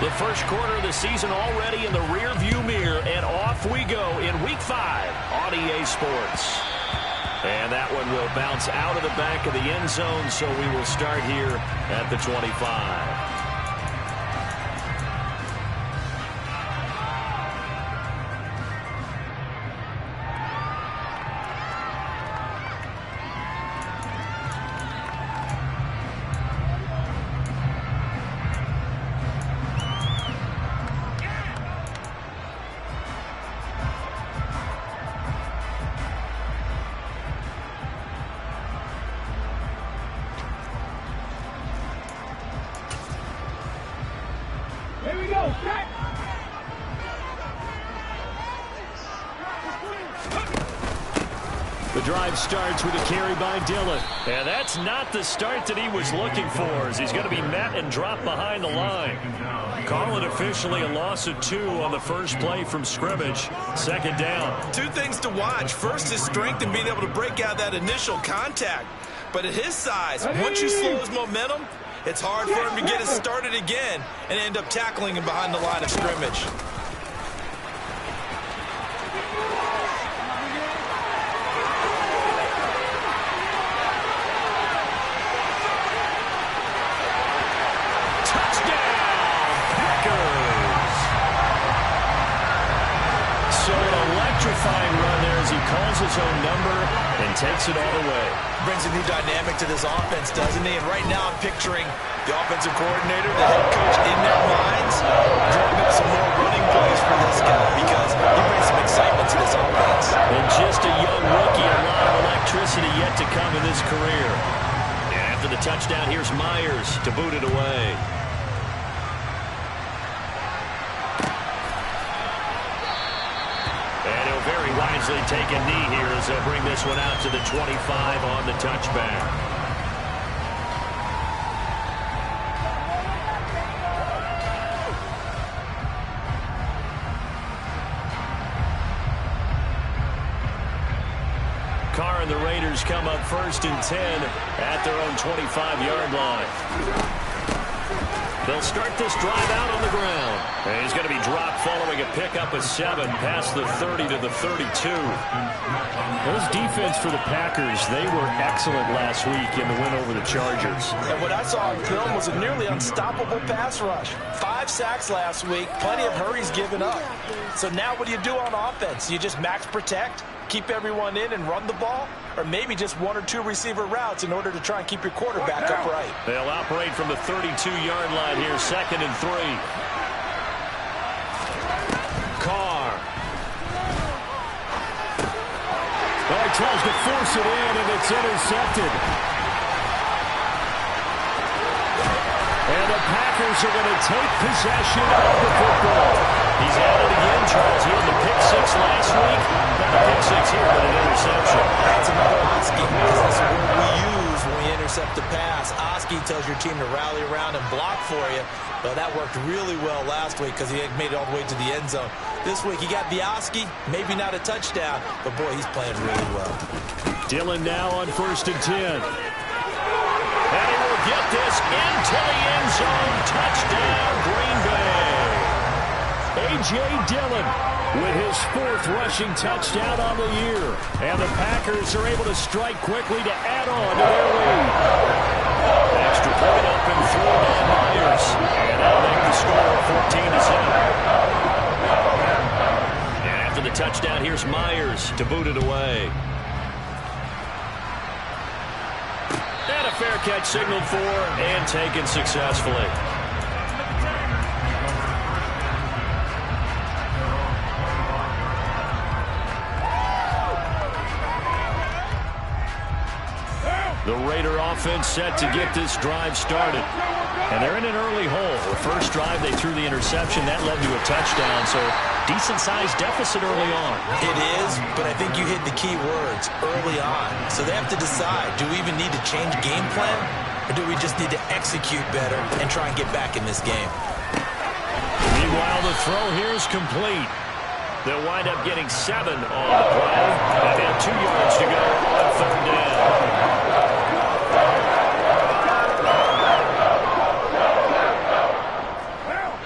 The first quarter of the season already in the rear-view mirror, and off we go in Week 5 on EA Sports. And that one will bounce out of the back of the end zone, so we will start here at the 25. The drive starts with a carry by Dillon. And that's not the start that he was looking for, as he's going to be met and dropped behind the line. Call it officially a loss of 2 on the first play from scrimmage. Second down. 2 things to watch. First, his strength in being able to break out that initial contact. But at his size, once you slow his momentum, it's hard for him to get it started again and end up tackling him behind the line of scrimmage. Electrifying run there as he calls his own number and takes it all the way. Brings a new dynamic to this offense, doesn't he? And right now I'm picturing the offensive coordinator, the head coach in their minds, drawing up some more running plays for this guy because he brings some excitement to this offense. And just a young rookie, a lot of electricity yet to come in this career. And after the touchdown, here's Myers to boot it away. Very wisely take a knee here as they'll bring this one out to the 25 on the touchback. Carr and the Raiders come up 1st and 10 at their own 25-yard line. They'll start this drive out on the ground. And he's going to be dropped following a pickup of 7 past the 30 to the 32. Those defense for the Packers, they were excellent last week in the win over the Chargers. And what I saw on film was a nearly unstoppable pass rush. 5 sacks last week, plenty of hurries given up. So now what do you do on offense? You just max protect, keep everyone in and run the ball? Or maybe just 1 or 2 receiver routes in order to try and keep your quarterback upright. They'll operate from the 32-yard line here, 2nd and 3. Carr. Well, he tries to force it in, and it's intercepted. And the Packers are going to take possession of the football. He's at it again, Charles. He had the pick 6 last week. Not a pick 6 here, but an interception. That's another Oski, because that's the word we use when we intercept the pass. Oski tells your team to rally around and block for you. Well, that worked really well last week because he had made it all the way to the end zone. This week, he got the Oski, maybe not a touchdown, but boy, he's playing really well. Dillon now on 1st and 10. And he will get this into the end zone. Touchdown, Green Bay. A.J. Dillon with his 4th rushing touchdown on the year. And the Packers are able to strike quickly to add on to their lead. Extra point up and through by Myers. And that'll make the score 14-7. And after the touchdown, here's Myers to boot it away. And a fair catch signaled for and taken successfully. The Raider offense set to get this drive started. And they're in an early hole. The first drive, they threw the interception. That led to a touchdown, so decent-sized deficit early on. It is, but I think you hit the key words, early on. So they have to decide, do we even need to change game plan, or do we just need to execute better and try and get back in this game? Meanwhile, the throw here is complete. They'll wind up getting 7 on the play. And now 2 yards to go on 3rd down.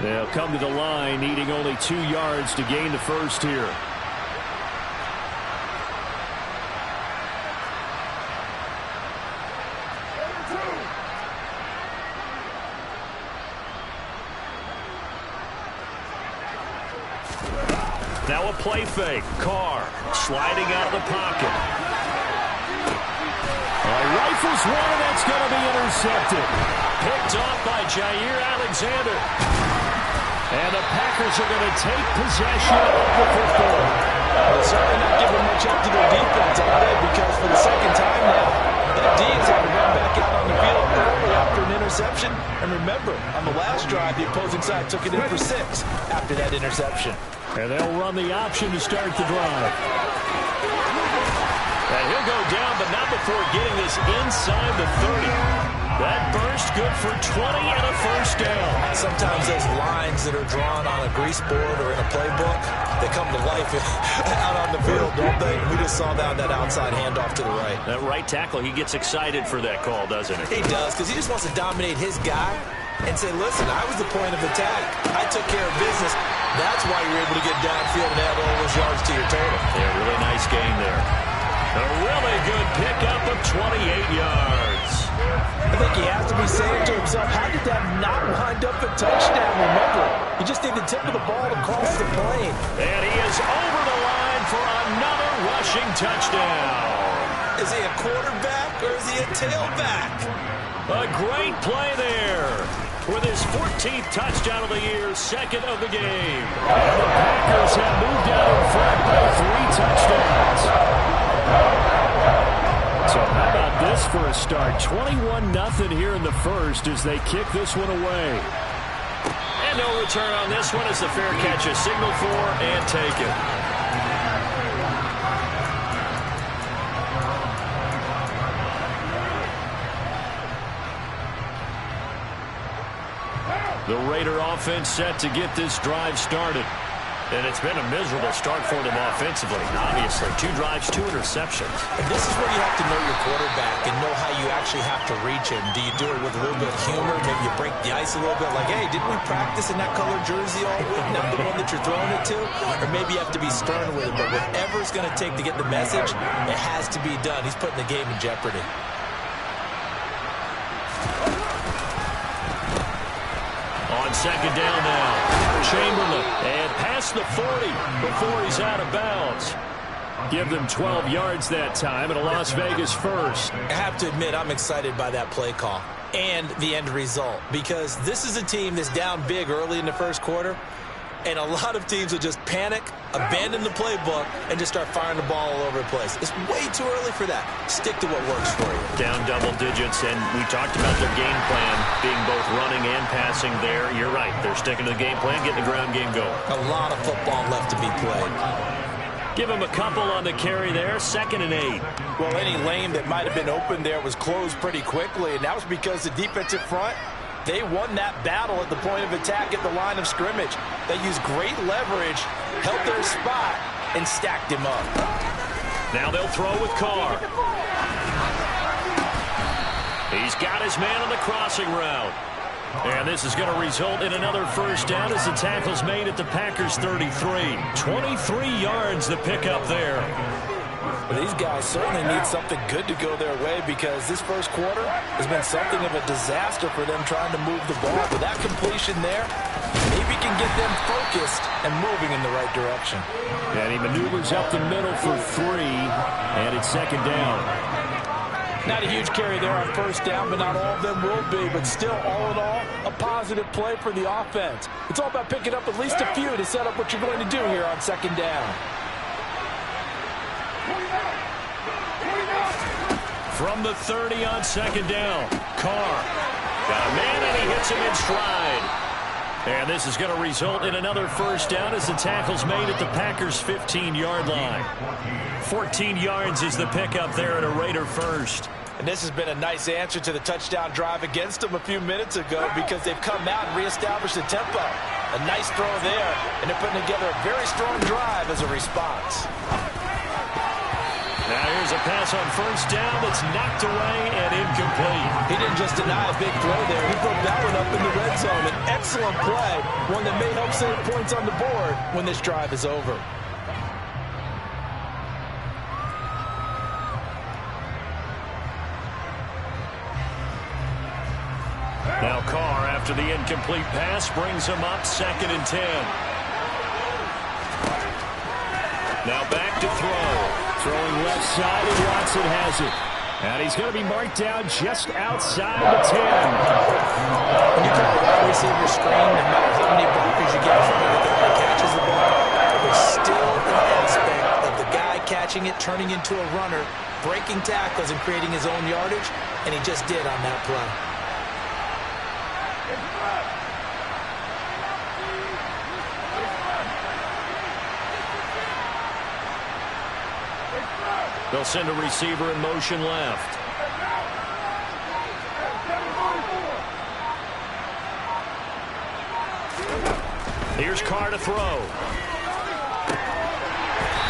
They'll come to the line, needing only 2 yards to gain the first here. Now a play fake. Carr sliding out of the pocket. Rifles one, and that's going to be intercepted. Picked off by Jair Alexander. And the Packers are going to take possession of the football. They're certainly not giving much up to their defense, are they? Because for the second time now, that D's had to run back out on the field early after an interception. And remember, on the last drive, the opposing side took it in for 6 after that interception. And they'll run the option to start the drive. And he'll go down, but not before getting this inside the 30. That burst good for 20 and a first down. Sometimes those lines that are drawn on a grease board or in a playbook, they come to life out on the field, don't they? We just saw that outside handoff to the right. That right tackle, he gets excited for that call, doesn't he? He does, because he just wants to dominate his guy and say, listen, I was the point of attack. I took care of business. That's why you're able to get downfield and add all those yards to your total. Yeah, really nice gain there. A really good pickup of 28 yards. I think he has to be saying to himself, how did that not wind up a touchdown? Remember, you just need the tip of the ball to cross the plane. And he is over the line for another rushing touchdown. Is he a quarterback or is he a tailback? A great play there. With his 14th touchdown of the year, 2nd of the game. And the Packers have moved out in front by 3 touchdowns. So how about this for a start? 21-0 here in the first as they kick this one away. And no return on this one as the fair catch is signaled for and taken. The Raider offense set to get this drive started. And it's been a miserable start for them offensively. Obviously, 2 drives, 2 interceptions. And this is where you have to know your quarterback and know how you actually have to reach him. Do you do it with a little bit of humor? Maybe you break the ice a little bit like, hey, didn't we practice in that colored jersey all week? Not the one that you're throwing it to? Or maybe you have to be stern with him. But whatever it's going to take to get the message, it has to be done. He's putting the game in jeopardy. On 2nd down now. Chamberlain, and past the 40 before he's out of bounds. Give them 12 yards that time and a Las Vegas first. I have to admit, I'm excited by that play call and the end result because this is a team that's down big early in the first quarter, and a lot of teams will just panic, abandon the playbook, and just start firing the ball all over the place. It's way too early for that. Stick to what works for you. Down double digits, and we talked about their game plan being both running and passing there. You're right. They're sticking to the game plan, getting the ground game going. A lot of football left to be played. Give him a couple on the carry there, 2nd and 8. Well, any lane that might have been open there was closed pretty quickly, and that was because the defensive front, they won that battle at the point of attack at the line of scrimmage. They used great leverage, held their spot, and stacked him up. Now they'll throw with Carr. He's got his man on the crossing route. And this is going to result in another first down as the tackle's made at the Packers' 33. 23 yards the pickup there. Well, these guys certainly need something good to go their way because this first quarter has been something of a disaster for them trying to move the ball. But that completion there maybe can get them focused and moving in the right direction. And he maneuvers up the middle for 3, and it's 2nd down. Not a huge carry there on first down, but not all of them will be. But still, all in all, a positive play for the offense. It's all about picking up at least a few to set up what you're going to do here on 2nd down. From the 30 on 2nd down, Carr got a man and he hits him in stride. And this is going to result in another first down as the tackle's made at the Packers' 15-yard line. 14 yards is the pickup there at a Raider first. And this has been a nice answer to the touchdown drive against them a few minutes ago because they've come out and reestablished the tempo. A nice throw there, and they're putting together a very strong drive as a response. Now here's a pass on first down that's knocked away and incomplete. He didn't didn't just deny a big throw there. He broke that one up in the red zone. An excellent play, one that may help save points on the board when this drive is over. Now Carr, after the incomplete pass, brings him up 2nd and 10. Now back to throw. Throwing left side, and Watson has it. And he's going to be marked down just outside the 10. When you call a wide receiver screen, no matter how many blockers you get from it, the guy catches the ball, there's still an aspect of the guy catching it, turning into a runner, breaking tackles and creating his own yardage, and he just did on that play. They'll send a receiver in motion left. Here's Carr to throw.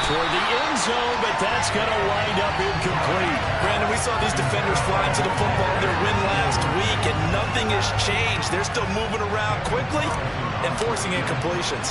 Toward the end zone, but that's going to wind up incomplete. Brandon, we saw these defenders fly to the football in their win last week, and nothing has changed. They're still moving around quickly and forcing incompletions.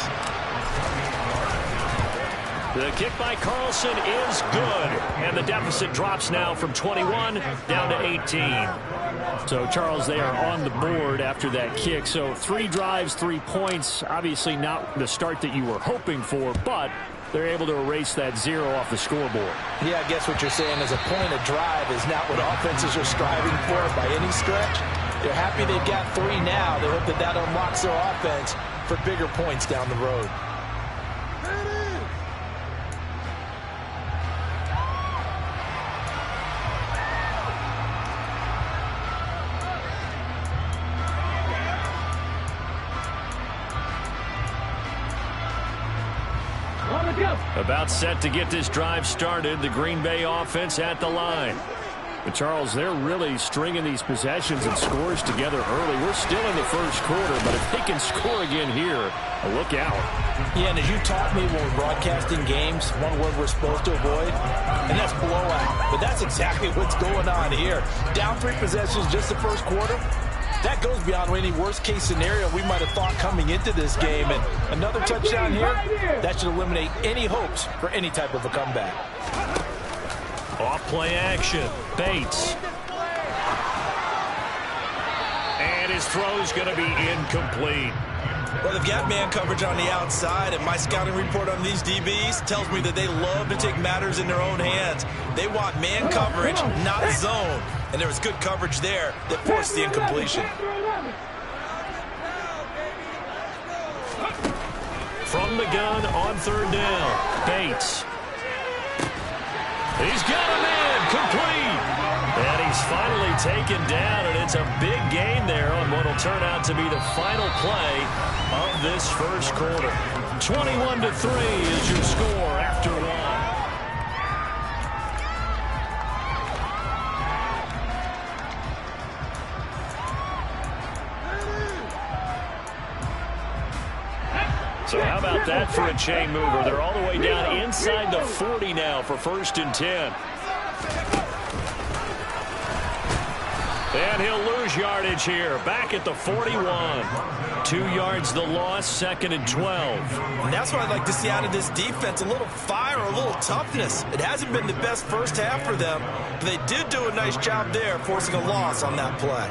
The kick by Carlson is good, and the deficit drops now from 21 down to 18. So, Charles, they are on the board after that kick. So 3 drives, 3 points. Obviously not the start that you were hoping for, but they're able to erase that 0 off the scoreboard. Yeah, I guess what you're saying is a point of drive is not what offenses are striving for by any stretch. They're happy they've got 3 now. They hope that that unlocks their offense for bigger points down the road. About set to get this drive started. The Green Bay offense at the line. But, Charles, they're really stringing these possessions and scores together early. We're still in the first quarter, but if they can score again here, look out. Yeah, and as you taught me when we're broadcasting games, one word we're supposed to avoid, and that's blowout. But that's exactly what's going on here. Down 3 possessions just the first quarter. That goes beyond any worst-case scenario we might have thought coming into this game. And another touchdown here, that should eliminate any hopes for any type of a comeback. Off-play action. Bates. And his throw's going to be incomplete. Well, they've got man coverage on the outside, and my scouting report on these DBs tells me that they love to take matters in their own hands. They want man coverage, not zone. And there was good coverage there that forced the incompletion. From the gun on 3rd down. Bates. He's got a man complete. And he's finally taken down, and it's a big gain there on what will turn out to be the final play of this first quarter. 21-3 is your score after 1. So how about that for a chain mover? They're all the way down inside the 40 now for 1st and 10. And he'll lose yardage here. Back at the 41. 2 yards the loss, 2nd and 12. And that's what I'd like to see out of this defense. A little fire, a little toughness. It hasn't been the best first half for them, but they did do a nice job there, forcing a loss on that play.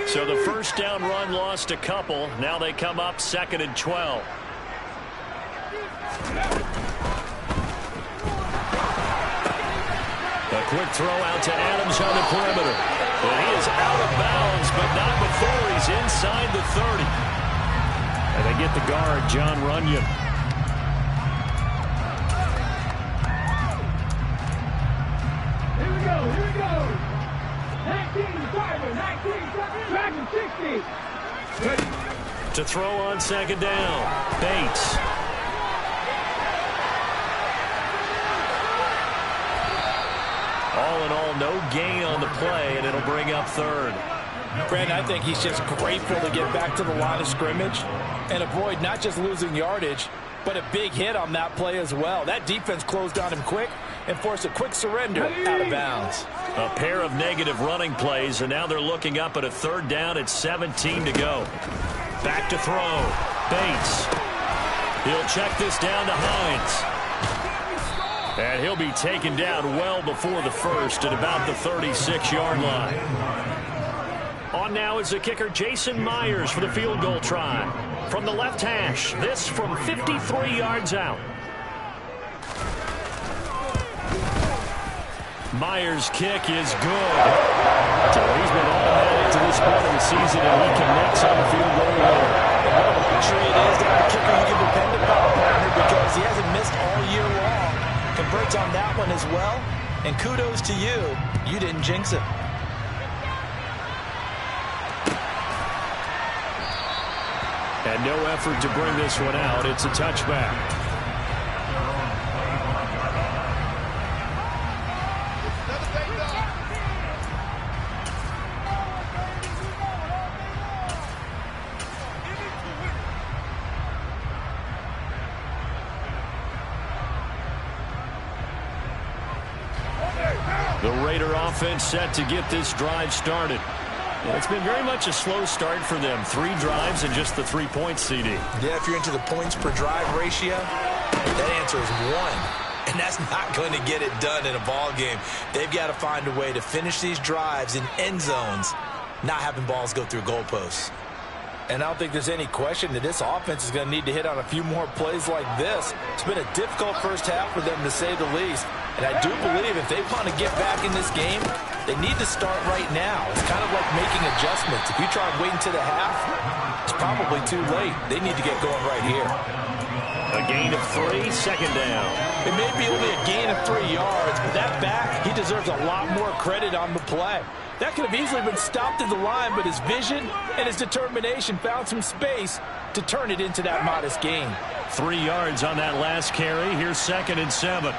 So the first down run lost a couple. Now they come up 2nd and 12. A quick throw out to Adams on the perimeter. And he is out of bounds, but not before he's inside the 30. And they get the guard, John Runyon. Here we go. 19, driver, 60. To throw on 2nd down. Bates. All in all, no gain on the play, and it'll bring up 3rd. Brandon, I think he's just grateful to get back to the line of scrimmage and avoid not just losing yardage, but a big hit on that play as well. That defense closed on him quick, and force a quick surrender out of bounds. A pair of negative running plays, and now they're looking up at a 3rd down at 17 to go. Back to throw. Bates. He'll check this down to Hines. And he'll be taken down well before the first at about the 36-yard line. On now is the kicker Jason Myers for the field goal try. From the left hash, this from 53 yards out. Myers' kick is good. So he's been automatic to this point of the season, and he connects on the field goal line. What a luxury it is to have a kicker you can depend upon, partner, because he hasn't missed all year long. Converts on that one as well, and kudos to you. You didn't jinx it. And no effort to bring this one out. It's a touchback. The Raider offense set to get this drive started. It's been very much a slow start for them. 3 drives and just the 3 points, CD. Yeah, if you're into the points per drive ratio, that answer is 1. And that's not going to get it done in a ball game. They've got to find a way to finish these drives in end zones, not having balls go through goalposts. And I don't think there's any question that this offense is going to need to hit on a few more plays like this. It's been a difficult first half for them, to say the least. And I do believe if they want to get back in this game, they need to start right now. It's kind of like making adjustments. If you try and wait until the half, it's probably too late. They need to get going right here. A gain of 3, 2nd down. It may be only a gain of 3 yards, but that back, he deserves a lot more credit on the play. That could have easily been stopped at the line, but his vision and his determination found some space to turn it into that modest gain. 3 yards on that last carry. Here's 2nd and 7.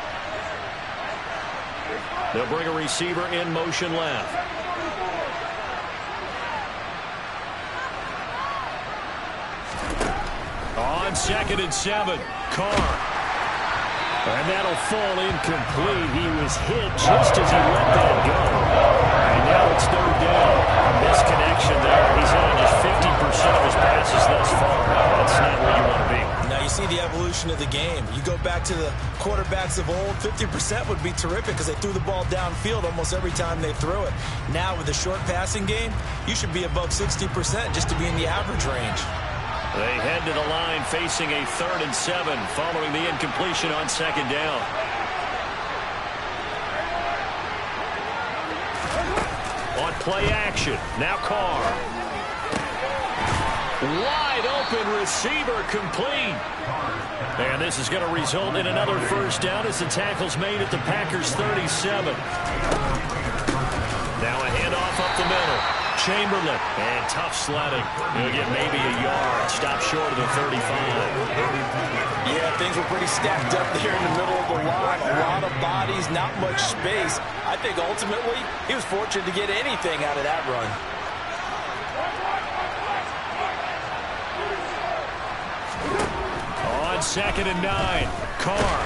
They'll bring a receiver in motion left. On 2nd and 7, Carr. And that'll fall incomplete. He was hit just as he let that go. And now it's 3rd down. A misconnection there. He's hit on just 50% of his passes thus far. That's not where you want to be. Now you see the evolution of the game. You go back to the quarterbacks of old, 50% would be terrific because they threw the ball downfield almost every time they threw it. Now with the short passing game, you should be above 60% just to be in the average range. They head to the line facing a 3rd and 7 following the incompletion on 2nd down. On play action, now Carr. Wide open receiver complete. And this is going to result in another 1st down as the tackle's made at the Packers 37. Now a handoff up the middle. Chamberlain, and tough sledding. He'll get maybe a yard, stop short of the 35. Yeah, things were pretty stacked up there in the middle of the line. A lot of bodies, not much space. I think ultimately he was fortunate to get anything out of that run. On 2nd and 9, Carr.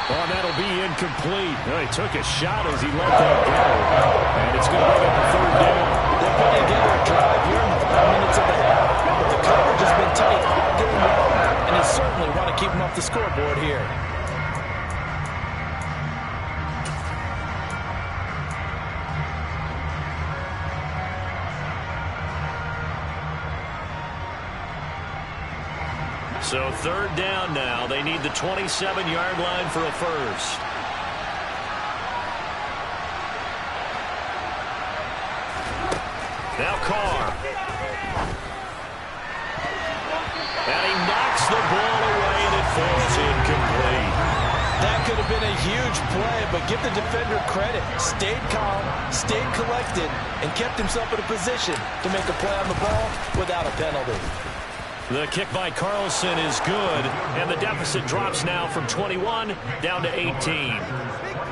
Oh, that'll be incomplete. Oh, he took a shot as he let that go. And it's going to bring up a 3rd down. They're putting together a drive here in the 5 minutes of the half. But the coverage has been tight all game long, and they certainly want to keep them off the scoreboard here. So 3rd down now. They need the 27-yard line for a first. Now Carr. And he knocks the ball away, and it falls incomplete. That could have been a huge play, but give the defender credit. Stayed calm, stayed collected, and kept himself in a position to make a play on the ball without a penalty. The kick by Carlson is good, and the deficit drops now from 21 down to 18.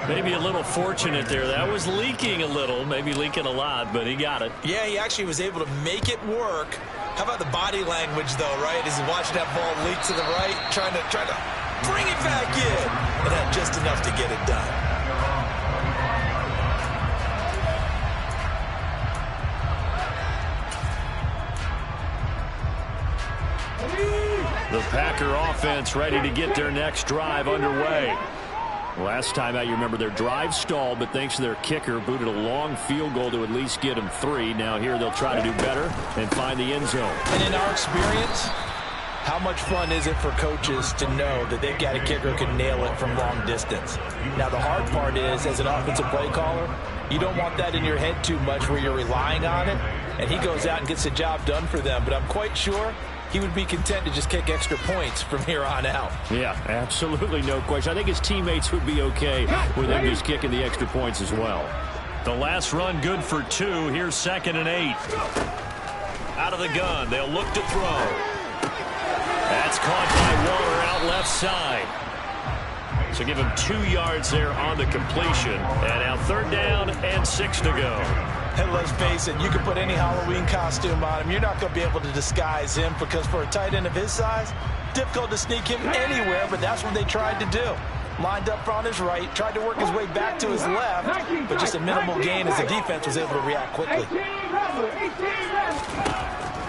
Maybe a little fortunate there. That was leaking a little, maybe leaking a lot, but he got it. Yeah, he actually was able to make it work. How about the body language, though, right? As he watched that ball leak to the right, trying to Bring it back in. And had just enough to get it done. The Packer offense ready to get their next drive underway. Last time out, you remember their drive stalled, but thanks to their kicker, booted a long field goal to at least get them 3. Now here they'll try to do better and find the end zone. And in our experience, how much fun is it for coaches to know that they've got a kicker who can nail it from long distance? Now, the hard part is, as an offensive play caller, you don't want that in your head too much where you're relying on it, and he goes out and gets the job done for them. But I'm quite sure he would be content to just kick extra points from here on out. Yeah, absolutely no question. I think his teammates would be okay with him just kicking the extra points as well. The last run good for 2. Here's 2nd and 8. Out of the gun. They'll look to throw. That's caught by Waller out left side. So give him 2 yards there on the completion. And now 3rd down and 6 to go. And let's face it, you can put any Halloween costume on him. You're not going to be able to disguise him because for a tight end of his size, difficult to sneak him anywhere, but that's what they tried to do. Lined up on his right, tried to work his way back to his left, but just a minimal gain as the defense was able to react quickly.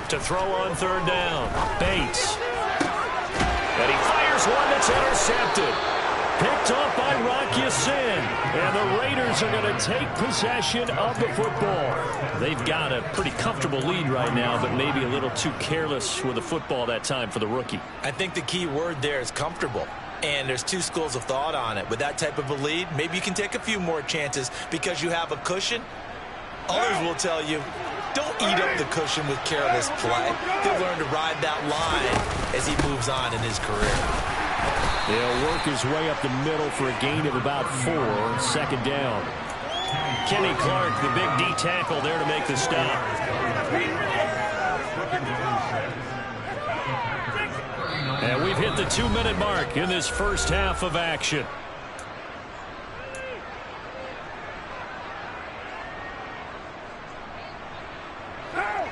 To throw on 3rd down, Bates. And he fires one that's intercepted. Picked off by Rocky Sin. And the Raiders are going to take possession of the football. They've got a pretty comfortable lead right now, but maybe a little too careless with the football that time for the rookie. I think the key word there is comfortable. And there's 2 schools of thought on it. With that type of a lead, maybe you can take a few more chances because you have a cushion. Others will tell you, don't eat up the cushion with careless play. He'll learn to ride that line as he moves on in his career. He'll work his way up the middle for a gain of about 4. 2nd down. Kenny Clark, the big D tackle there to make the stop. And we've hit the 2-minute mark in this first half of action.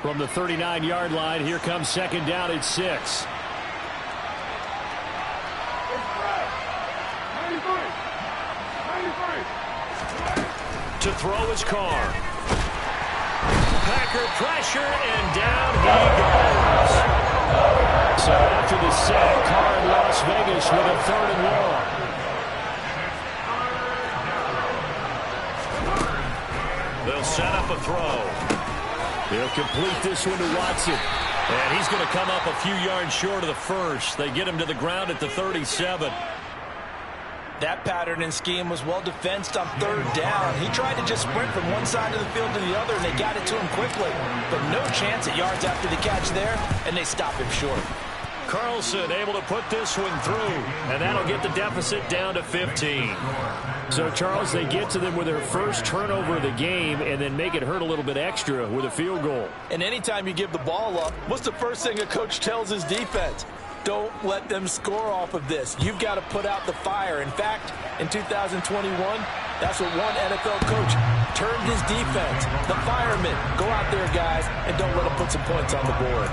From the 39-yard line, here comes 2nd down at 6. To throw his Carr. Packer pressure, and down he goes. So after the sack, Carr in Las Vegas with a 3rd and long. They'll set up a throw. He'll complete this one to Watson. And he's going to come up a few yards short of the first. They get him to the ground at the 37. That pattern and scheme was well defensed on 3rd down. He tried to just sprint from one side of the field to the other, and they got it to him quickly. But no chance at yards after the catch there, and they stop him short. Carlson able to put this one through, and that'll get the deficit down to 15. So, Charles, they get to them with their first turnover of the game and then make it hurt a little bit extra with a field goal. And anytime you give the ball up, what's the first thing a coach tells his defense? Don't let them score off of this. You've got to put out the fire. In fact, in 2021, that's what one NFL coach termed his defense. The firemen. Go out there, guys, and don't let them put some points on the board.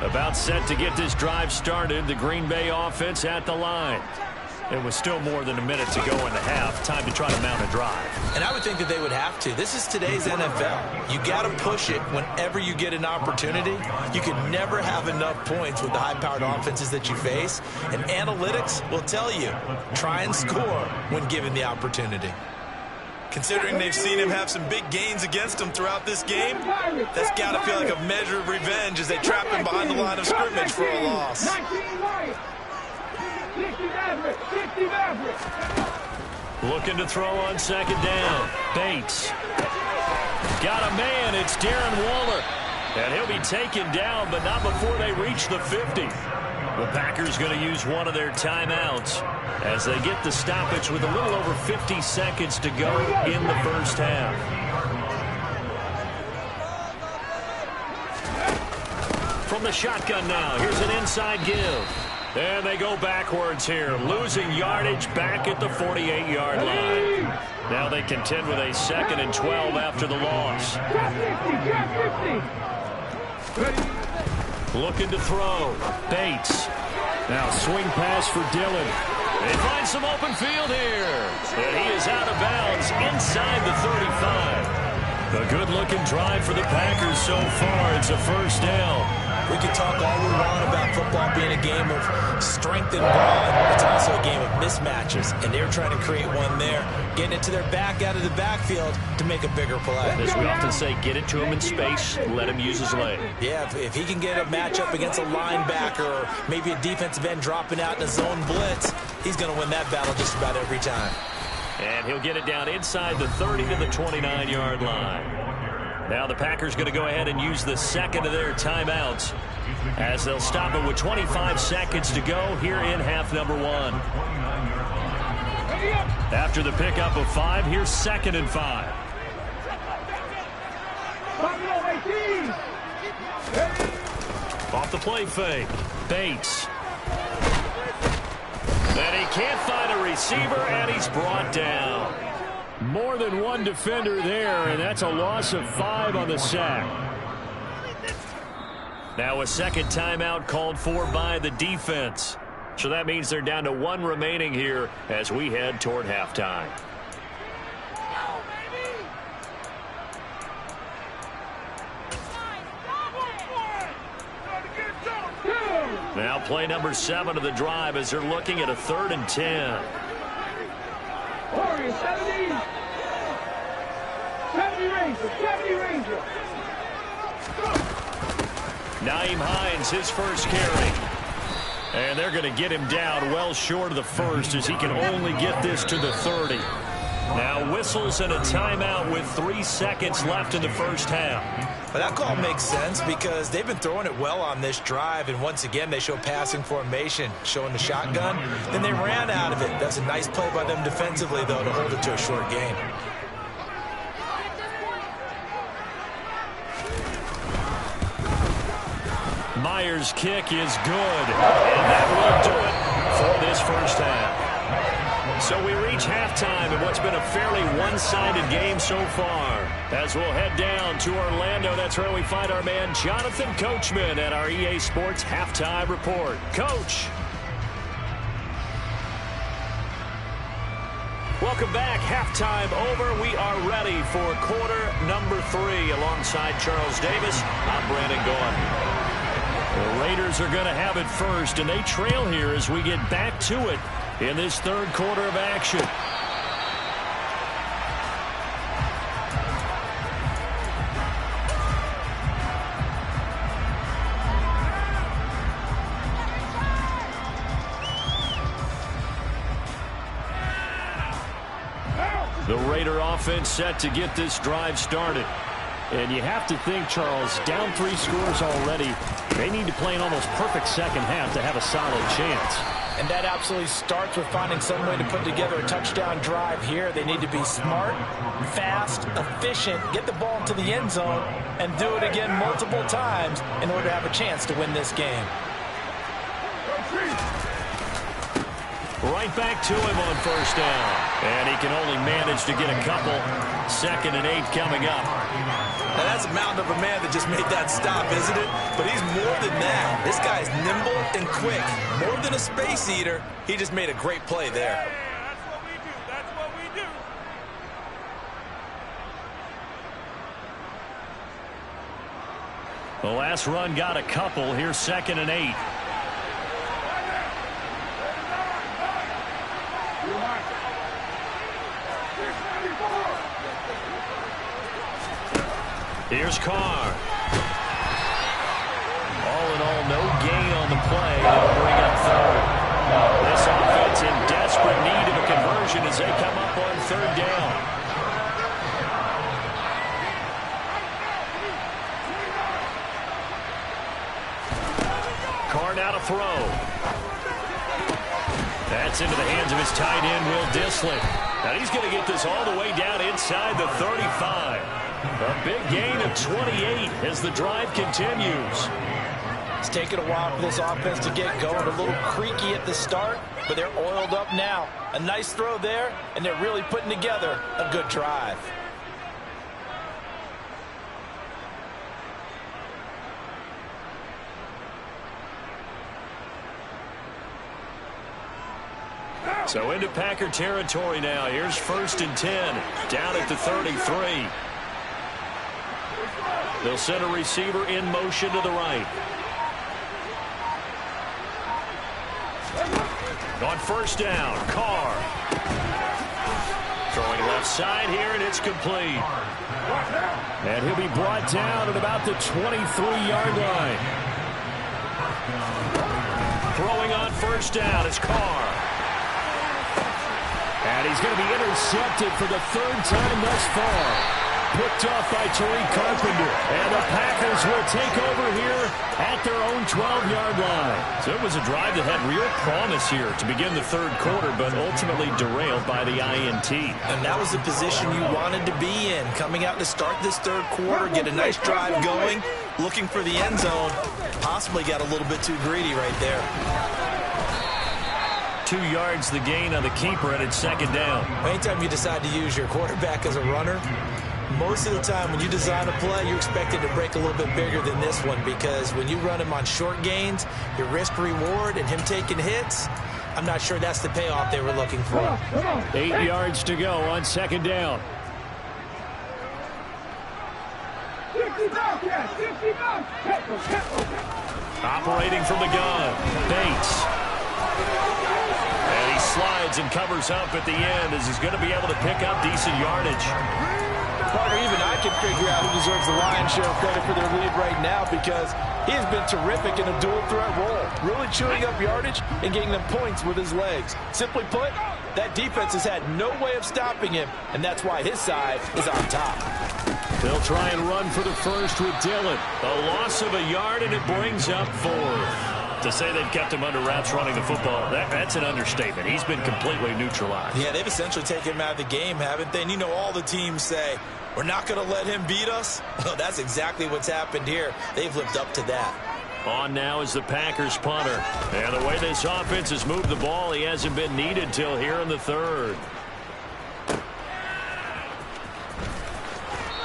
About set to get this drive started. The Green Bay offense at the line. It was still more than a minute to go in the half. Time to try to mount a drive. And I would think that they would have to. This is today's NFL. You got to push it whenever you get an opportunity. You can never have enough points with the high-powered offenses that you face. And analytics will tell you, try and score when given the opportunity. Considering they've seen him have some big gains against them throughout this game, that's got to feel like a measure of revenge as they trap him behind the line of scrimmage for a loss. Looking to throw on 2nd down. Bates. Got a man. It's Darren Waller. And he'll be taken down, but not before they reach the 50. The Packers going to use one of their timeouts as they get the stoppage with a little over 50 seconds to go in the first half. From the shotgun now, here's an inside give. And they go backwards here, losing yardage back at the 48-yard line. Now they contend with a 2nd and 12 after the loss. Looking to throw. Bates. Now swing pass for Dillon. They find some open field here. And he is out of bounds inside the 35. A good-looking drive for the Packers so far. It's a first down. We can talk all we want about football being a game of strength and brawn. It's also a game of mismatches, and they're trying to create one there, getting it to their back out of the backfield to make a bigger play. As we often say, get it to him in space, let him use his leg. Yeah, if he can get a matchup against a linebacker or maybe a defensive end dropping out in a zone blitz, he's going to win that battle just about every time. And he'll get it down inside the 30 to the 29-yard line. Now the Packers going to go ahead and use the 2nd of their timeouts as they'll stop it with 25 seconds to go here in half number 1. After the pickup of 5, here's 2nd and 5. Off the play fake. Bates. And he can't find a receiver, and he's brought down. More than one defender there, and that's a loss of 5 on the sack. Now a 2nd timeout called for by the defense. So that means they're down to 1 remaining here as we head toward halftime. Now play number 7 of the drive as they're looking at a 3rd and 10. Warriors, 70 Ranger. Naeem Hines, his first carry. And they're going to get him down well short of the 1st as he can only get this to the 30. Now whistles and a timeout with 3 seconds left in the first half. But that call makes sense because they've been throwing it well on this drive, and once again they show passing formation, showing the shotgun. Then they ran out of it. That's a nice play by them defensively, though, to hold it to a short gain. Myers' kick is good, and that will do it for this first half. So we reach halftime in what's been a fairly one-sided game so far. As we'll head down to Orlando, that's where we find our man Jonathan Coachman at our EA Sports Halftime Report. Coach. Welcome back. Halftime over. We are ready for quarter number 3. Alongside Charles Davis, I'm Brandon Gaudin. The Raiders are going to have it first, and they trail here as we get back to it in this 3rd quarter of action. The Raider offense set to get this drive started. And you have to think, Charles, down 3 scores already, they need to play an almost perfect second half to have a solid chance. And that absolutely starts with finding some way to put together a touchdown drive here. They need to be smart, fast, efficient, get the ball into the end zone, and do it again multiple times in order to have a chance to win this game. Right back to him on first down. And he can only manage to get a couple. 2nd and 8 coming up. Now that's a mountain of a man that just made that stop, isn't it? But he's more than that. This guy's nimble and quick. More than a space eater, he just made a great play there. That's what we do. The last run got a couple. Here's 2nd and 8. Here's Carr. All in all, no gain on the play. They'll bring up 3rd. This offense in desperate need of a conversion as they come up on 3rd down. Carr now to throw. That's into the hands of his tight end, Will Dissly. Now he's going to get this all the way down inside the 35. A big gain of 28 as the drive continues. It's taken a while for this offense to get going. A little creaky at the start, but they're oiled up now. A nice throw there, and they're really putting together a good drive. So into Packer territory now. Here's 1st and 10, down at the 33. They'll send a receiver in motion to the right. On 1st down, Carr. Throwing left side here, and it's complete. And he'll be brought down at about the 23-yard line. Throwing on 1st down is Carr. And he's going to be intercepted for the 3rd time thus far. Picked off by Tariq Carpenter. And the Packers will take over here at their own 12-yard line. So it was a drive that had real promise here to begin the 3rd quarter, but ultimately derailed by the INT. And that was the position you wanted to be in. Coming out to start this 3rd quarter, get a nice drive going, looking for the end zone. Possibly got a little bit too greedy right there. 2 yards the gain on the keeper, and it's 2nd down. Anytime you decide to use your quarterback as a runner, most of the time when you design a play, you're expected to break a little bit bigger than this one, because when you run him on short gains, your risk-reward and him taking hits, I'm not sure that's the payoff they were looking for. 8 yards to go on 2nd down. Operating from the gun, Bates. And he slides and covers up at the end as he's going to be able to pick up decent yardage. Parker, even I can figure out who deserves the lion's share of credit for their lead right now, because he has been terrific in a dual threat role, really chewing up yardage and getting them points with his legs. Simply put, that defense has had no way of stopping him, and that's why his side is on top. They'll try and run for the first with Dillon. A loss of a yard, and it brings up 4th. To say they've kept him under wraps running the football, that's an understatement. He's been completely neutralized. Yeah, they've essentially taken him out of the game, haven't they? And you know, all the teams say, we're not going to let him beat us. Well, that's exactly what's happened here. They've lived up to that. On now is the Packers punter. And the way this offense has moved the ball, he hasn't been needed till here in the 3rd.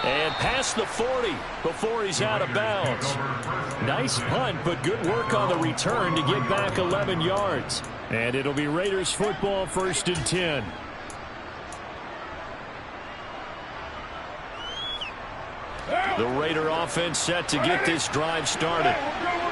And past the 40 before he's out of bounds. Nice punt, but good work on the return to get back 11 yards. And it'll be Raiders football, 1st and 10. The Raider offense set to get this drive started.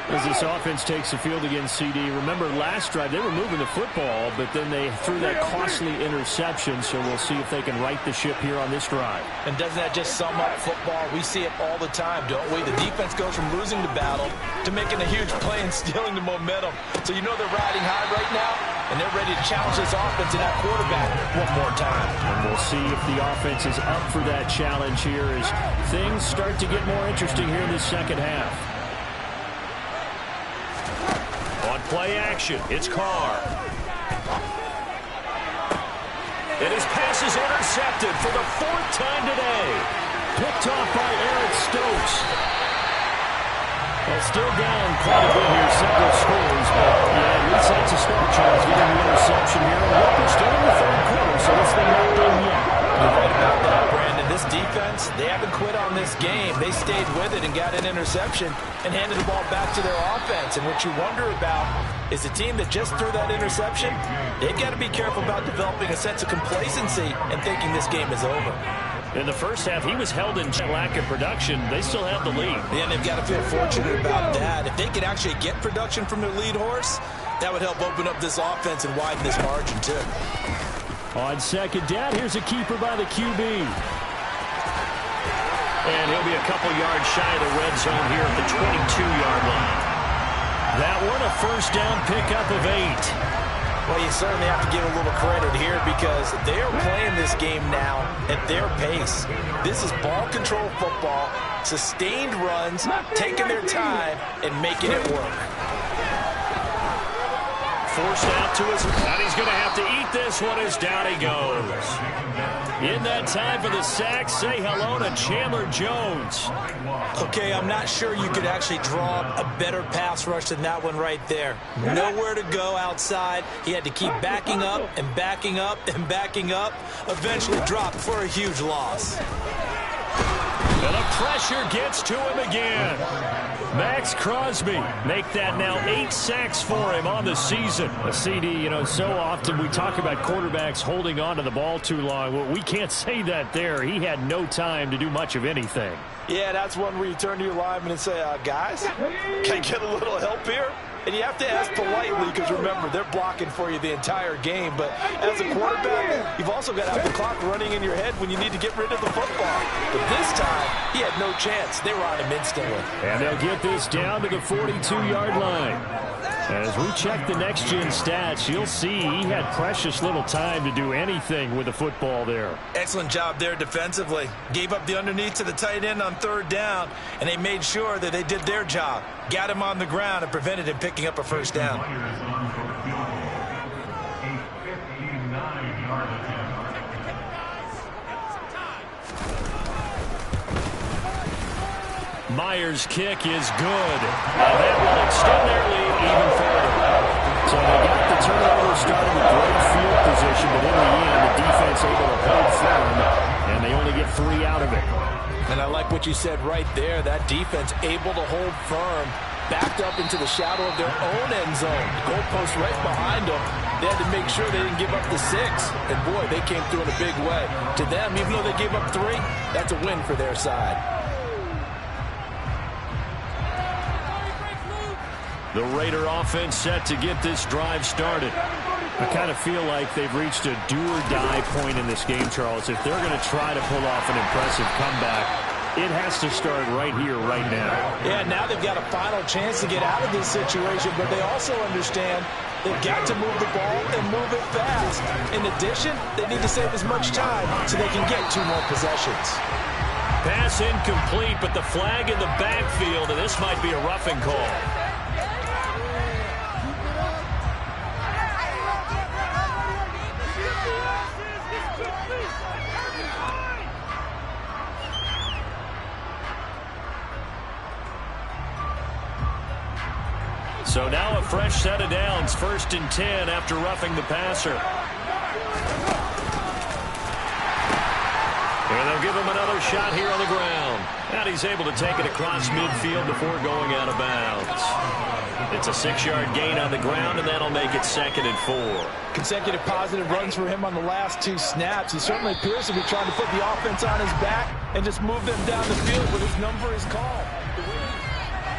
As this offense takes the field against CD, remember last drive they were moving the football, but then they threw that costly interception, so we'll see if they can right the ship here on this drive. And doesn't that just sum up football? We see it all the time, don't we? The defense goes from losing the battle to making a huge play and stealing the momentum. So you know they're riding high right now, and they're ready to challenge this offense and that quarterback one more time. And we'll see if the offense is up for that challenge here as things start to get more interesting here in the 2nd half. On play action, it's Carr. And his pass is intercepted for the 4th time today. Picked off by Eric Stokes. Well, still down quite a bit here, several scores, but yeah, at least that's a start, Charles, getting the interception here. And look, we're still in the 3rd quarter, so this thing not done yet. You're right about that, Brandon. This defense, they haven't quit on this game. They stayed with it and got an interception and handed the ball back to their offense. And what you wonder about is the team that just threw that interception, they've got to be careful about developing a sense of complacency and thinking this game is over. In the 1st half, he was held in lack of production. They still have the lead. Yeah, and they've got to feel fortunate about that. If they could actually get production from their lead horse, that would help open up this offense and widen this margin, too. On 2nd down, here's a keeper by the QB. And he'll be a couple yards shy of the red zone here at the 22-yard line. That one a 1st down pickup of 8. Well, you certainly have to give a little credit here because they are playing this game now at their pace. This is ball control football, sustained runs, taking their time, and making it work. forced out to his, and he's going to have to eat this one as down he goes. In that time for the sack, say hello to Chandler Jones. Okay, I'm not sure you could actually draw a better pass rush than that one right there. Nowhere to go outside. He had to keep backing up and backing up and backing up. Eventually dropped for a huge loss. And the pressure gets to him again. Max Crosby make that now 8 sacks for him on the season. A CD, you know, so often we talk about quarterbacks holding on to the ball too long. Well, we can't say that there. He had no time to do much of anything. Yeah, that's one where you turn to your lineman and say, guys, can I get a little help here? And you have to ask politely because, remember, they're blocking for you the entire game. But as a quarterback, you've also got to have the clock running in your head when you need to get rid of the football. But this time, he had no chance. They were on him instantly. And they'll get this down to the 42-yard line. As we check the next-gen stats, you'll see he had precious little time to do anything with the football there. Excellent job there defensively. Gave up the underneath to the tight end on 3rd down, and they made sure that they did their job. Got him on the ground and prevented him picking up a 1st down. Myers' kick is good. Now that will extend their lead even further. So they got the turnover started with great field position, but in the end, the defense able to hold firm, and they only get 3 out of it. And I like what you said right there. That defense able to hold firm, backed up into the shadow of their own end zone. Goalpost right behind them. They had to make sure they didn't give up the 6. And, boy, they came through in a big way. To them, even though they gave up 3, that's a win for their side. The Raider offense set to get this drive started. I kind of feel like they've reached a do-or-die point in this game, Charles. If they're going to try to pull off an impressive comeback, it has to start right here, right now. Yeah, now they've got a final chance to get out of this situation, but they also understand they've got to move the ball and move it fast. In addition, they need to save as much time so they can get 2 more possessions. Pass incomplete, but the flag in the backfield, and this might be a roughing call. So now a fresh set of downs, 1st and 10 after roughing the passer. And they'll give him another shot here on the ground. And he's able to take it across midfield before going out of bounds. It's a 6-yard gain on the ground, and that'll make it 2nd and 4. Consecutive positive runs for him on the last 2 snaps. He certainly appears to be trying to put the offense on his back and just move them down the field when his number is called.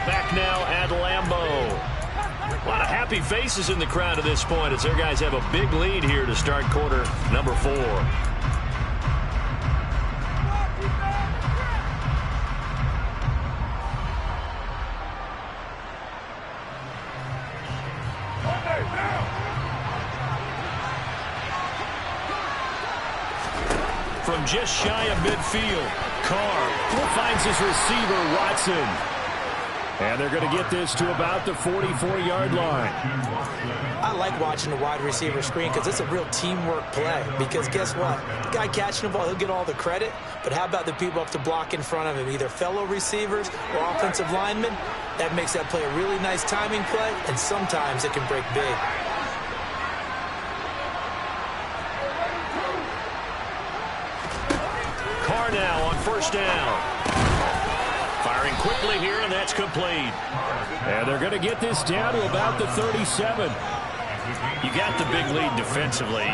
Back now at Lambeau. A lot of happy faces in the crowd at this point as their guys have a big lead here to start quarter number 4. From just shy of midfield, Carr finds his receiver, Watson. And they're going to get this to about the 44-yard line. I like watching the wide receiver screen because it's a real teamwork play. Because guess what? The guy catching the ball, he'll get all the credit. But how about the people up to block in front of him, either fellow receivers or offensive linemen? That makes that play a really nice timing play, and sometimes it can break big. Carr now on 1st down. Firing quickly here, and that's complete. And they're going to get this down to about the 37. You got the big lead defensively.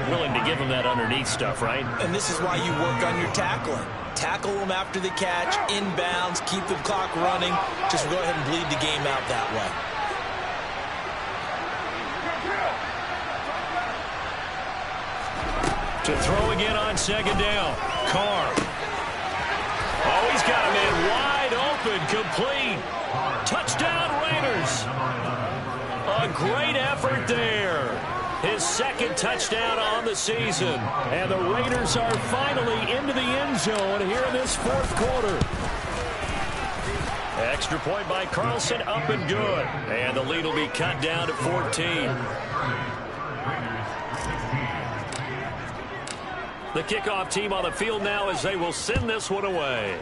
Willing to give them that underneath stuff, right? And this is why you work on your tackling. Tackle them after the catch, inbounds, keep the clock running. Just go ahead and bleed the game out that way. To throw again on 2nd down. Carr. Oh, he's got a man wide open, complete. Touchdown, Raiders. A great effort there. His 2nd touchdown on the season. And the Raiders are finally into the end zone here in this 4th quarter. Extra point by Carlson, up and good. And the lead will be cut down to 14. The kickoff team on the field now as they will send this one away.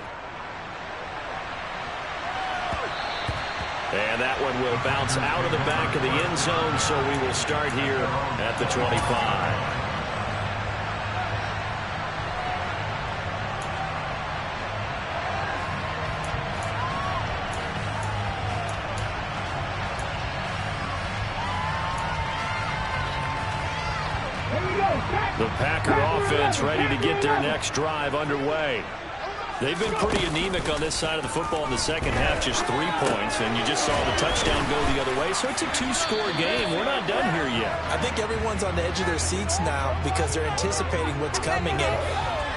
And that one will bounce out of the back of the end zone, so we will start here at the 25. The Packer offense ready to get their next drive underway. They've been pretty anemic on this side of the football in the second half, just 3 points, and you just saw the touchdown go the other way. So it's a 2-score game. We're not done here yet. I think everyone's on the edge of their seats now because they're anticipating what's coming, and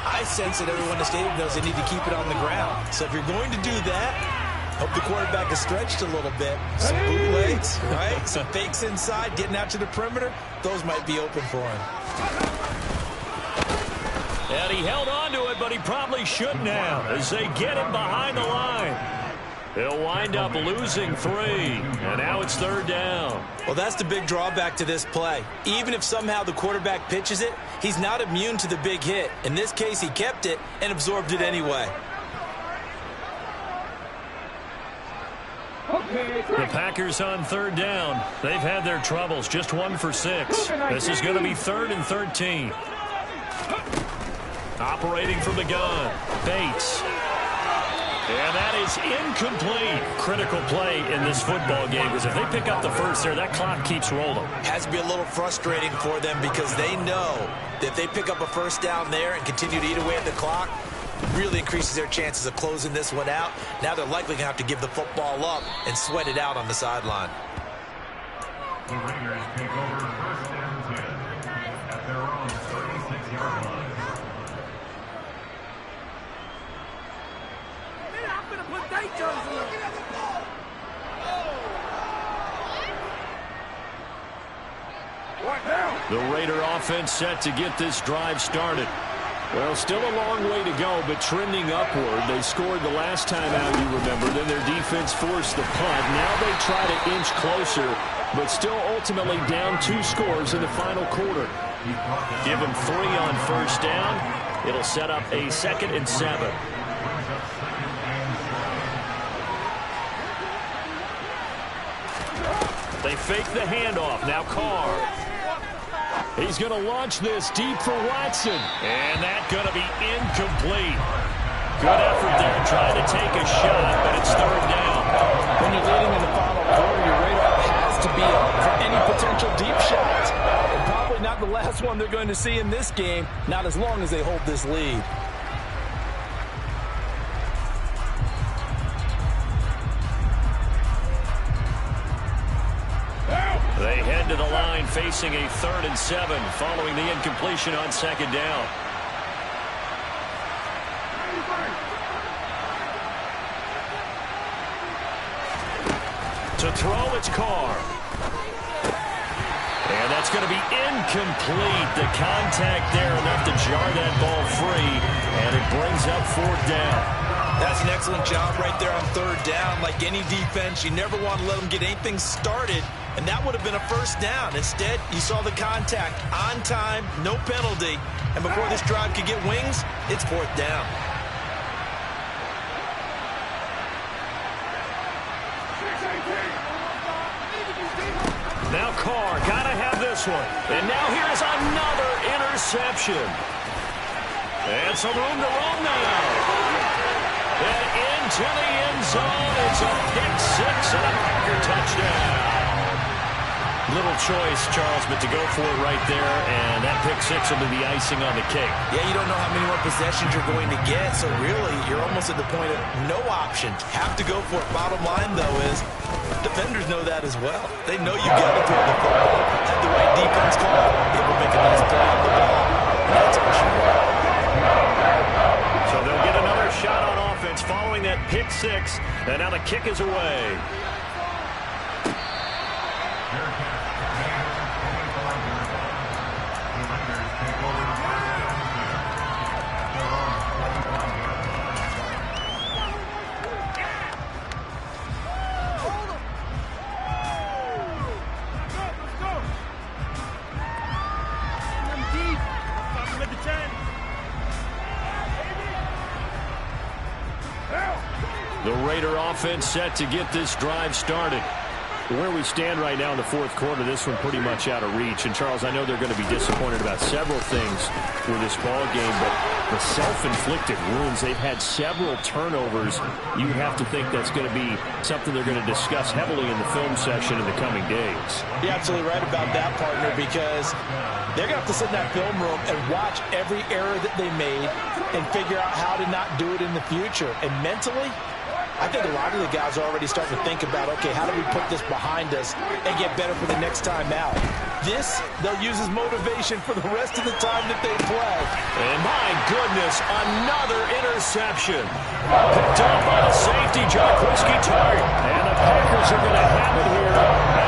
I sense that everyone in the stadium knows they need to keep it on the ground. So if you're going to do that, hope the quarterback is stretched a little bit. Some bootlegs, right? Some fakes inside, getting out to the perimeter. Those might be open for him. And he held on to it, but he probably shouldn't have as they get him behind the line. He'll wind up losing 3, and now it's 3rd down. Well, that's the big drawback to this play. Even if somehow the quarterback pitches it, he's not immune to the big hit. In this case, he kept it and absorbed it anyway. The Packers on 3rd down. They've had their troubles, just 1 for 6. This is going to be 3rd and 13. Operating from the gun, Bates. And that is incomplete. Critical play in this football game because if they pick up the first there, that clock keeps rolling. Has to be a little frustrating for them because they know that if they pick up a first down there and continue to eat away at the clock, really increases their chances of closing this one out. Now they're likely going to have to give the football up and sweat it out on the sideline. The Raiders take over 1st and 10 at their own 36-yard line. The Raider offense set to get this drive started. Well, still a long way to go, but trending upward. They scored the last time out, you remember. Then their defense forced the punt. Now they try to inch closer, but still ultimately down 2 scores in the final quarter. Give them 3 on 1st down. It'll set up a 2nd and 7. They fake the handoff. Now Carr. He's going to launch this deep for Watson. And that's going to be incomplete. Good effort there trying to take a shot, but it's 3rd down. When you're leading in the final quarter, your radar has to be up for any potential deep shots. And probably not the last one they're going to see in this game, not as long as they hold this lead. They head to the line facing a 3rd and 7 following the incompletion on 2nd down. To throw, it's Carr. And that's going to be incomplete. The contact there enough to jar that ball free, and it brings up 4th down. That's an excellent job right there on 3rd down. Like any defense, you never want to let them get anything started, and that would have been a 1st down. Instead, you saw the contact on time, no penalty, and before this drive could get wings, it's 4th down. Now Carr, gotta have this one. And now here's another interception. And some room to roam now. And into the end zone. It's a pick 6 and a Packer touchdown. Little choice, Charles, but to go for it right there, and that pick 6 will be the icing on the cake. Yeah, you don't know how many more possessions you're going to get, so really you're almost at the point of no options. Have to go for it. Bottom line, though, is defenders know that as well. They know you got to throw the football. Have the right defense call. They will make a nice play on the ball. That's what you want. So they'll get another shot on offense following that pick 6, and now the kick is away. Raider offense set to get this drive started. Where we stand right now in the fourth quarter, this one pretty much out of reach. And, Charles, I know they're going to be disappointed about several things with this ball game, but the self-inflicted wounds, they've had several turnovers. You have to think that's going to be something they're going to discuss heavily in the film session in the coming days. You're absolutely right about that, partner, because they're going to have to sit in that film room and watch every error that they made and figure out how to not do it in the future. And mentally, I think a lot of the guys are already starting to think about, okay, how do we put this behind us and get better for the next time out? This, they'll use as motivation for the rest of the time that they play. And my goodness, another interception. Picked up by the safety, Jaquiski Tartt. And the Packers are going to have it here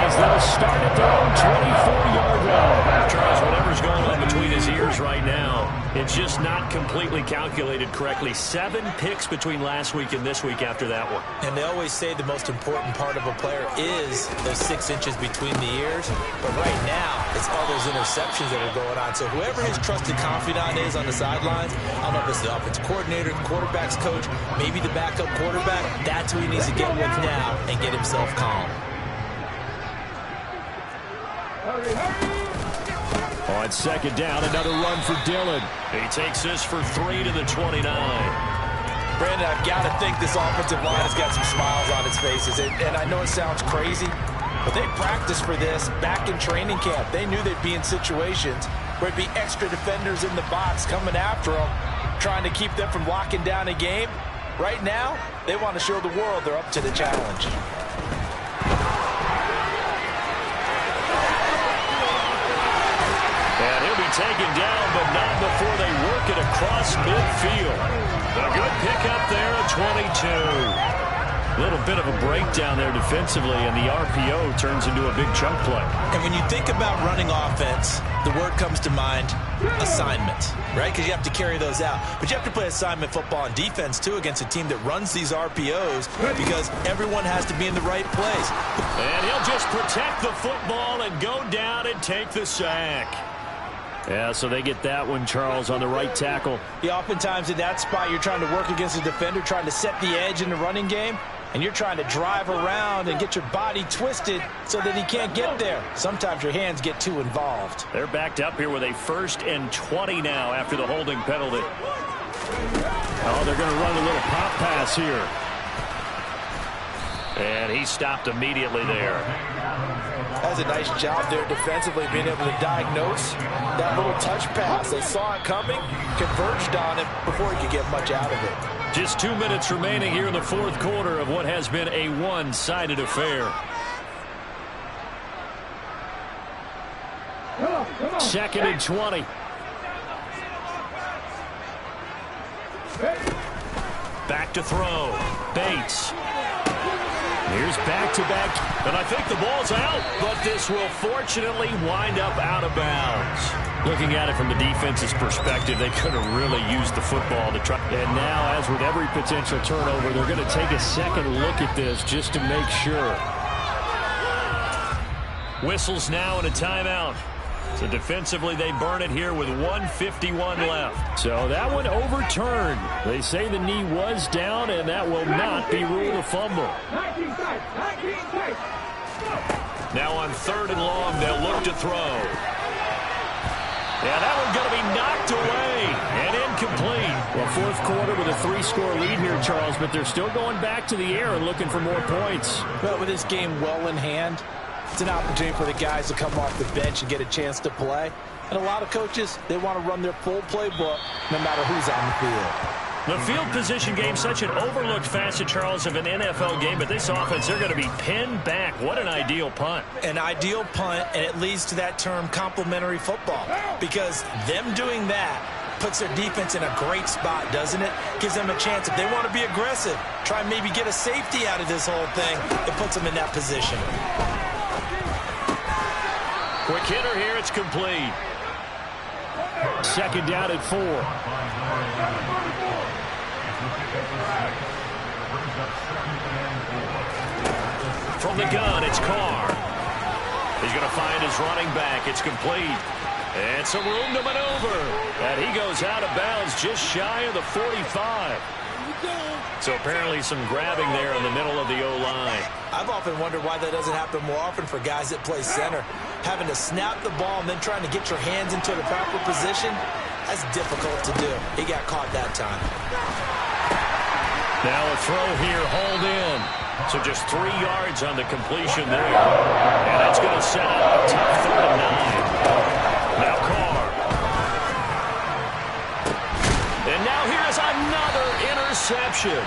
as they'll start at their own 24-yard line. Charles, whatever's going on between his ears right now, it's just not completely calculated correctly. 7 picks between last week and this week after that one. And they always say the most important part of a player is those 6 inches between the ears. But right now, it's all those interceptions that are going on. So whoever his trusted confidant is on the sidelines, I don't know if it's the offensive coordinator, the quarterback's coach, maybe the backup quarterback, that's who he needs to get with now and get himself calm. On second down, another run for Dillon. He takes this for 3 to the 29. Brandon, I've got to think this offensive line has got some smiles on its faces. And I know it sounds crazy, but they practiced for this back in training camp. They knew they'd be in situations where it'd be extra defenders in the box coming after them, trying to keep them from locking down a game. Right now, they want to show the world they're up to the challenge. And he'll be taken down, but not before they work it across midfield. A good pickup there at 22. A little bit of a breakdown there defensively, and the RPO turns into a big chunk play. And when you think about running offense, the word comes to mind, assignment, right? Because you have to carry those out. But you have to play assignment football on defense, too, against a team that runs these RPOs because everyone has to be in the right place. And he'll just protect the football and go down and take the sack. Yeah, so they get that one, Charles, on the right tackle. Yeah, oftentimes in that spot, you're trying to work against a defender, trying to set the edge in the running game, and you're trying to drive around and get your body twisted so that he can't get there. Sometimes your hands get too involved. They're backed up here with a 1st and 20 now after the holding penalty. Oh, they're going to run a little pop pass here. And he stopped immediately there. That's a nice job there defensively, being able to diagnose that little touch pass. They saw it coming, converged on it before he could get much out of it. Just 2 minutes remaining here in the fourth quarter of what has been a one-sided affair. 2nd and 20. Back to throw. Bates. Here's back-to-back, and I think the ball's out, but this will fortunately wind up out of bounds. Looking at it from the defense's perspective, they could have really used the football to try. And now, as with every potential turnover, they're going to take a second look at this just to make sure. Whistles now and a timeout. So defensively, they burn it here with 1:51 left. So that one overturned. They say the knee was down, and that will not be ruled a fumble. Now on 3rd and long, they'll look to throw. Yeah, that one's going to be knocked away and incomplete. Well, fourth quarter with a 3-score lead here, Charles, but they're still going back to the air and looking for more points. But with this game well in hand, it's an opportunity for the guys to come off the bench and get a chance to play. And a lot of coaches, they want to run their full playbook no matter who's on the field. The field position game, such an overlooked facet, Charles, of an NFL game. But this offense, they're going to be pinned back. What an ideal punt. An ideal punt, and it leads to that term complementary football. Because them doing that puts their defense in a great spot, doesn't it? Gives them a chance, if they want to be aggressive, try and maybe get a safety out of this whole thing. It puts them in that position. Quick hitter here, it's complete. 2nd down at 4. From the gun, it's Carr. He's going to find his running back. It's complete. And some room to maneuver. And he goes out of bounds just shy of the 45. So apparently some grabbing there in the middle of the O-line. I've often wondered why that doesn't happen more often for guys that play center. Having to snap the ball and then trying to get your hands into the proper position, that's difficult to do. He got caught that time. Now a throw here, hauled in. So just 3 yards on the completion there. And that's going to set up a tough 3rd and 9. Now Carr. And now here's another interception.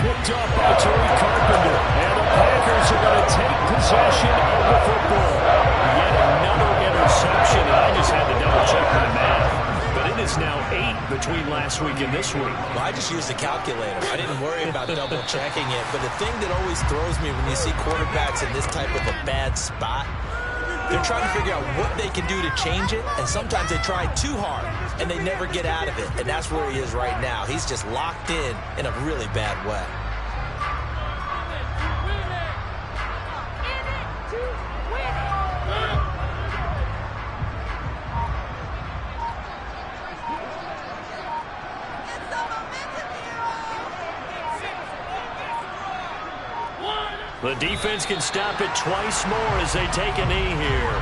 Picked up by Tariq Carpenter. And the Packers are going to take possession of the football. Yet another interception. And I just had to double check my math. But it is now 8 between last week and this week. Well, I just used a calculator. I didn't worry about double checking it. But the thing that always throws me when you see quarterbacks in this type of a bad spot, they're trying to figure out what they can do to change it, and sometimes they try too hard, and they never get out of it. And that's where he is right now. He's just locked in a really bad way. The defense can stop it twice more as they take a knee here.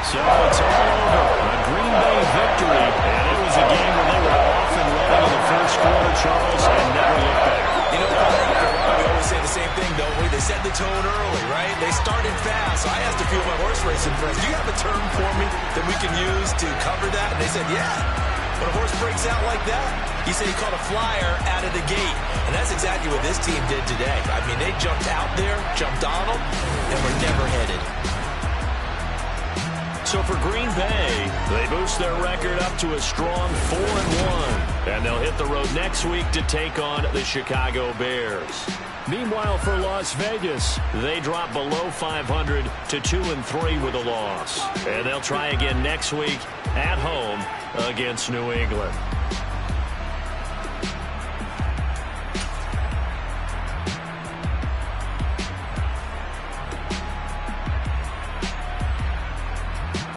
So it's all over. A Green Bay victory. And it was a game where they were off and running in the first quarter, Charles, and never looked back. You know, we always say the same thing, don't we? They set the tone early, right? They started fast. So I asked a few of my horse racing friends, do you have a term for me that we can use to cover that? And they said, yeah. When a horse breaks out like that, he said he caught a flyer out of the gate. And that's exactly what this team did today. I mean, they jumped out there, jumped on them, and were never headed. So for Green Bay, they boost their record up to a strong 4-1. And they'll hit the road next week to take on the Chicago Bears. Meanwhile, for Las Vegas, they drop below 500 to 2-3 with a loss. And they'll try again next week at home against New England.